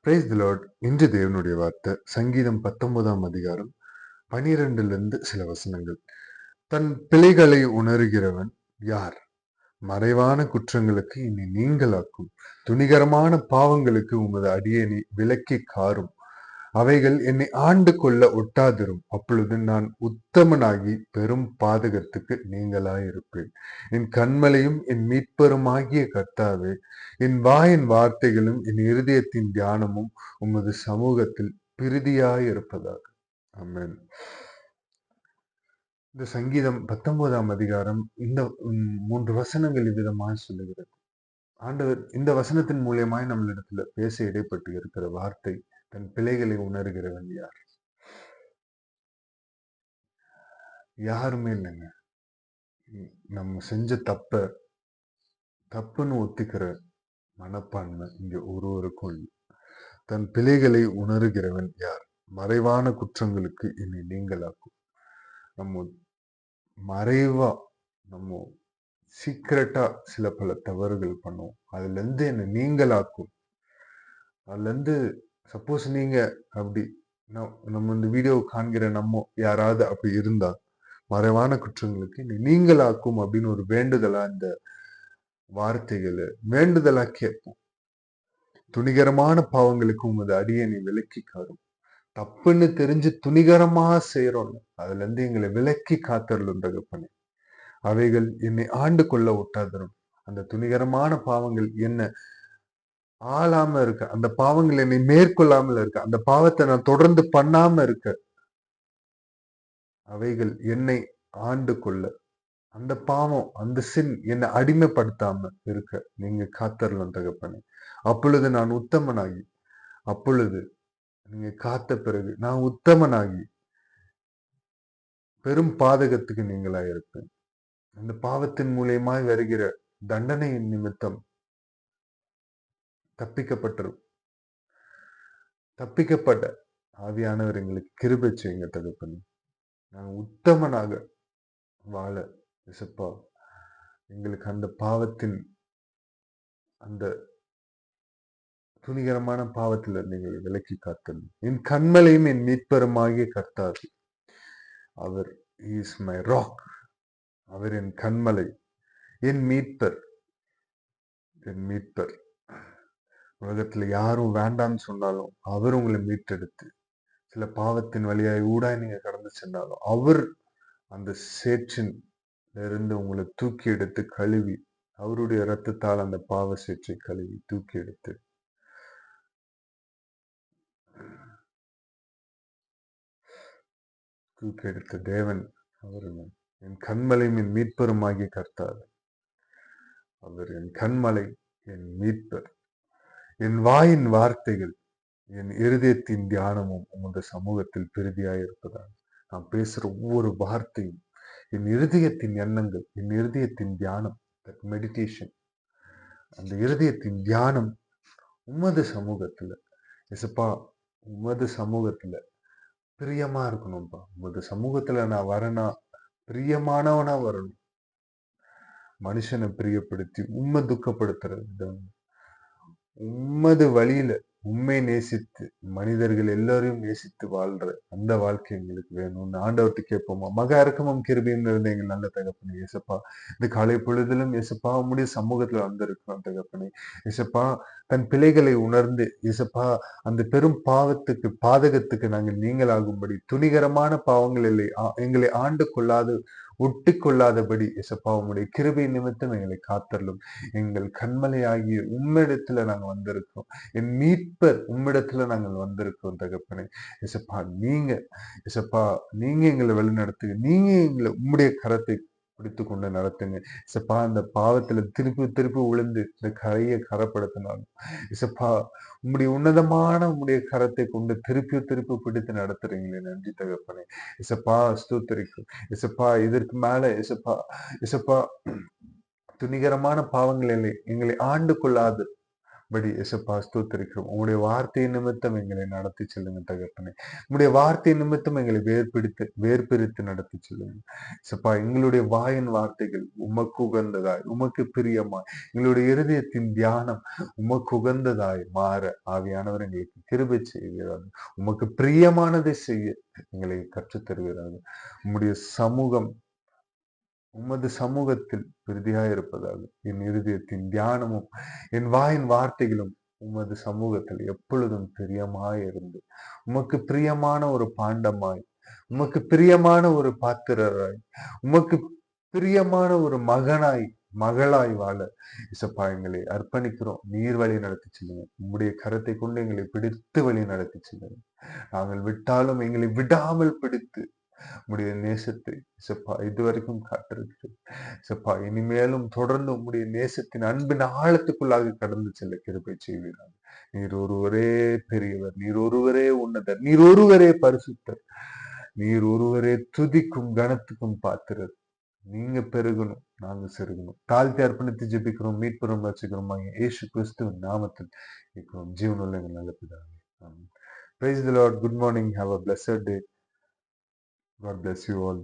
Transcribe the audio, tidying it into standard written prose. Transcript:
Praise the Lord. இன்று தேவனுடைய வார்த்தை சங்கீதம் 19ஆம் அதிகாரம் 12லிருந்து சில வசனங்கள். தன் பிழைகளை உணர்கிறவன் யார்? மறைவான குற்றங்களுக்கு இனி நீங்களாக்கும். துணிகரமான பாவங்களுக்கு உமது அடியேனை விலக்கி காரும். அவைகள் என்னை ஆண்டு கொள்ள ஒட்டாதிரும். அப்பொழுது நான் உத்தமனாகி பெரும் பாதகத்துக்கு நீங்களாயிருப்பேன். என் கண்மலையும் என் மீட்பருமாகிய கர்த்தாவே, என் வாயின் வார்த்தைகளும் என் இருதயத்தின் தியானமும் உமது சமூகத்தில் பிரீதியாயிருப்பதாக. ஆமென். இந்த சங்கீதம் 19ஆம் அதிகாரம் இந்த 3 வசனங்கள் இவ்விதமாய் சொல்லுகிறது. ஆண்டவர் இந்த வசனத்தின் மூலியமாய் நம்மளிடத்துல பேச இடைப்பட்டு இருக்கிற வார்த்தை, தன் பிழைகளை உணர்கிறவன் யார்? யாருமே இல்லைங்க. நம்ம செஞ்ச தப்புன்னு ஒத்துக்கிற மனப்பான்மை இங்க ஒருவருக்கும் இல்லை. தன் பிழைகளை உணர்கிறவன் யார்? மறைவான குற்றங்களுக்கு இனி நீங்களாக்கும். நம்ம மறைவா நம்ம சீக்கிரட்டா சில பல தவறுகள் பண்ணுவோம். அதுல இருந்து என்ன நீங்களாக்கும். அதுல இருந்து சப்போஸ் நீங்க அப்படி நம்ம இந்த வீடியோ காண்கிற நம்ம யாராவது அப்படி இருந்தா, மறைவான குற்றங்களுக்கு நீங்களாக்கும் அப்படின்னு ஒரு வேண்டுதலா இந்த வார்த்தைகளை வேண்டுதலா கேட்போம். துணிகரமான பாவங்களுக்கு உமது அடியேனை விலக்கி காரும். தப்புன்னு தெரிஞ்சு துணிகரமா செய்யறோம், அதுல இருந்து எங்களை விலக்கி காத்தருளும் தகப்பனே. அவைகள் என்னை ஆண்டு கொள்ள ஒட்டாதரும். அந்த துணிகரமான பாவங்கள் என்ன ஆளாம இருக்க, அந்த பாவங்கள் என்னை மேற்கொள்ளாமல் இருக்க, அந்த பாவத்தை நான் தொடர்ந்து பண்ணாம இருக்க, அவைகள் என்னை ஆண்டு கொள்ள, அந்த பாவம் அந்த சின் என்னை அடிமைப்படுத்தாம இருக்க நீங்க காத்தரலாம் தகப்பனே. அப்பொழுது நான் உத்தமனாகி, அப்பொழுது நீங்க காத்த பிறகு நான் உத்தமனாகி பெரும் பாதகத்துக்கு நீங்களா இருப்பேன். அந்த பாவத்தின் மூலியமாய் வருகிற தண்டனையின் நிமித்தம் தப்பிக்கப்பட்ட ஆவியானவர் எங்களுக்கு கிருபை செய்யுங்க தகப்பனே. நான் உத்தமனாக வாழ இசப்பா எங்களுக்கு அந்த பாவத்தின் அந்த துணிகரமான பாவத்தில் நீங்கள் விலக்கி காத்தல். என் கண்மலையும் என் மீட்பருமாகிய கர்த்தாவே, அவர் இஸ் மை ராக். அவர் என் கண்மலை, என் மீட்பர். உலகத்துல யாரும் வேண்டாம்னு சொன்னாலும் அவர் உங்களை மீட்டெடுத்து, சில பாவத்தின் வழியாய் ஊடாய் நீங்க கடந்து சென்றாலும் அவர் அந்த சேற்றின் இருந்து உங்களை தூக்கி எடுத்து கழுவி, அவருடைய இரத்தத்தால் அந்த பாவ சேற்றை கழுவி தூக்கி எடுத்து தேவன் அவர். என் கண்மலையும் என் மீட்பருமாகிய கர்த்தார். அவர் என் கண்மலை, என் மீட்பர். என் வாயின் வார்த்தைகள் என் இருதயத்தின் தியானமும் உமது சமூகத்தில் பிரீதியாய் இருப்பதால். நான் பேசுற ஒவ்வொரு வார்த்தையும் என் இருதயத்தின் எண்ணங்கள், என் இருதயத்தின் தியானம், மெடிடேஷன், அந்த இருதயத்தின் தியானம் உமது சமூகத்துல இசப்பா, உமது சமூகத்துல பிரியமா இருக்கணும்பா. உமது சமூகத்துல நான் வரனா பிரியமானவனா வரணும். மனுஷனை பிரியப்படுத்தி உண்மை துக்கப்படுத்துறது, உம்மது வழியில உண்மை நேசித்து மனிதர்கள் எல்லாரையும் நேசித்து வாழ்ற அந்த வாழ்க்கை எங்களுக்கு வேணும்னு ஆண்டவர்கிட்ட கேட்போமா. மகா இரக்கமும் கிருபையும் இருந்த எங்கள் நல்ல தகப்பனே இயேசப்பா, இந்த காலை பொழுதிலும் இயேசப்பா உம்முடைய சமூகத்துல வந்திருக்கிறோம் தகப்பனே. இயேசப்பா, தன் பிழைகளை உணர்ந்து இயேசப்பா அந்த பெரும் பாதகத்துக்கு நாங்கள் நீங்களாகும்படி, துணிகரமான பாவங்கள் எங்களை ஆண்டு கொள்ளாது ஒட்டி கொள்ளாதபடி இயேசப்பா உம்முடைய கிருபை நிமித்தம் எங்களை காத்தரலும். எங்கள் கண்மலை ஆகிய உம்மிடத்துல நாங்கள் வந்திருக்கோம். என் மீட்பர் உம்மிடத்துல நாங்கள் வந்திருக்கோம் தகப்பனே. இசப்பா நீங்க எங்களை வழிநடத்துங்க. நீங்க எங்களை உம்முடைய கரத்தை பிடித்து கொண்டு நடத்துங்க. இசப்பா, அந்த பாவத்துல திருப்பி விழுந்து இந்த கரையை கரப்படுத்தினாலும் இசப்பா உம்முடைய உன்னதமான கரத்தை கொண்டு திருப்பி பிடித்து நடத்துறீங்களே, நன்றி தகப்பனே. இசப்பா ஸ்தோத்திரிக்கும். இசப்பா இதற்கு மேல இசப்பா துணிகரமான பாவங்கள் எங்களை ஆண்டு கொள்ளாது படி எசப்பா ஸ்தோத்திரிக்கிறோம். உங்களுடைய வார்த்தை நிமித்தம் எங்களை நடத்தி செல்லுங்க தகப்பனே. உங்களுடைய வார்த்தை நிமித்தம் எங்களை வேர்பிரித்து நடத்தி செல்லுங்க. எசப்பா, எங்களுடைய வாயின் வார்த்தைகள் உமக்கு உகந்ததாய், உமக்கு பிரியமாய், எங்களுடைய இருதயத்தின் தியானம் உமக்கு உகந்ததாய் மாற ஆவியானவர் எங்களுக்கு கிருபை செய்கிறார். உமக்கு பிரியமானதை செய்ய எங்களை கற்றுத் தருகிறார். உம்முடைய சமூகம், உமது சமூகத்தில் பிரதியாயிருப்பதாக என் இருதயத்தின் தியானமும் என் வாயின் வார்த்தைகளும் உமது சமூகத்தில் எப்பொழுதும் பிரியமாய் இருந்து உமக்கு பிரியமான ஒரு பாண்டமாய், உமக்கு பிரியமான ஒரு பாத்திரராய், உமக்கு பிரியமான ஒரு மகனாய் மகளாய் வாழ இசப்பா எங்களை அர்ப்பணிக்கிறோம். நீர் வழி நடத்தி செல்லுங்க. உம்முடைய கரத்தை கொண்டு எங்களை பிடித்து வழி நடத்தி செல்லுங்க. நாங்கள் விட்டாலும் எங்களை விடாமல் பிடித்து உம்முடைய நேசத்தை இசப்பா இதுவரைக்கும் காட்டிருக்கிறேன். இசப்பா, இனிமேலும் தொடர்ந்து உம்முடைய நேசத்தின் அன்பின் ஆழத்துக்குள்ளாக கடந்து செல்ல கிருபை செய்வீராக. நீர் ஒருவரே பெரியவர், நீர் ஒருவரே உன்னதர், நீர் ஒருவரே பரிசுத்தர், நீர் ஒருவரே துதிக்கும் கனத்துக்கும் பாத்திரர். நீங்க பெருகணும், நாங்க செருகணும். தாழ்த்தி அர்ப்பணித்து ஜெபிக்கிறோம். மீட்பெரும் ரட்சகருமாகிய இயேசு கிறிஸ்துவின் நாமத்தில் கேட்கிறோம். ஜீவனுள்ள எங்கள் நல்ல பிதாவே. ஆமென். Praise the Lord. Good morning. Have a blessed day. God bless you all.